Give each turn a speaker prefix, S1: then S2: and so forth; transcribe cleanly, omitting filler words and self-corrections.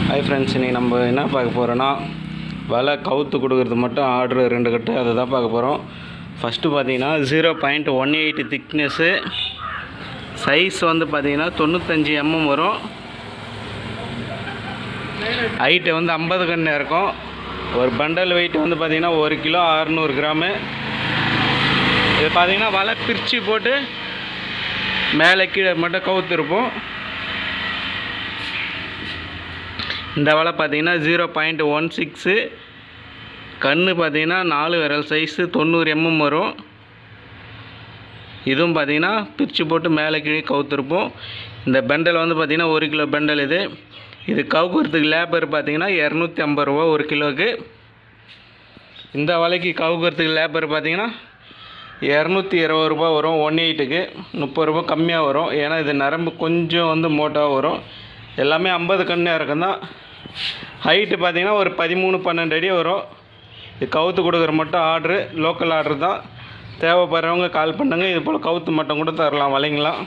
S1: Hi friends, இன்றைக்கி நம்ம என்ன பார்க்க போகிறோன்னா வலை கவுத்து கொடுக்குறது மட்டும் ஆர்டரு 2 கட்டு அதை தான் பார்க்க போகிறோம். ஃபஸ்ட்டு பார்த்தீங்கன்னா 0.18 திக்னஸ்ஸு, சைஸ் வந்து பார்த்தீங்கன்னா 95 mm வரும். ஹைட்டு வந்து 50 கன்று இருக்கும். ஒரு பண்டல் வெயிட் வந்து பார்த்திங்கன்னா 1 கிலோ 600 கிராமு. இது பார்த்திங்கன்னா வலை பிரித்து போட்டு மேலே கீழே மட்டும் கவுத்துருப்போம். இந்த வலை பார்த்திங்கன்னா 0.16, கன்று பார்த்திங்கன்னா 4 விரல் சைஸு 90 mm வரும். இதுவும் பார்த்திங்கன்னா பிரித்து போட்டு மேலே கீழே கவுத்துருப்போம். இந்த பெண்டல் வந்து பார்த்திங்கன்னா 1 கிலோ பெண்டல். இது கவுக்கிறதுக்கு லேபர் பார்த்திங்கன்னா 250 ரூபா 1 கிலோவுக்கு. இந்த வலைக்கு கவுக்கிறதுக்கு லேபர் பார்த்திங்கன்னா 220 ரூபா வரும். 1/8க்கு 30 ரூபா கம்மியாக வரும். ஏன்னா இது நரம்பு கொஞ்சம் வந்து மோட்டாக வரும். எல்லாமே 50 கன்று இறக்கம் தான். ஹைட்டு பார்த்திங்கன்னா ஒரு 13-12 அடி வரும். இது கவுத்து கொடுக்குற மட்டும் ஆர்டரு, லோக்கல் ஆர்டர் தான். தேவைப்படுறவங்க கால் பண்ணுங்கள். இது போல் கவுத்து மட்டும் கூட தரலாம் வலைங்களாம்.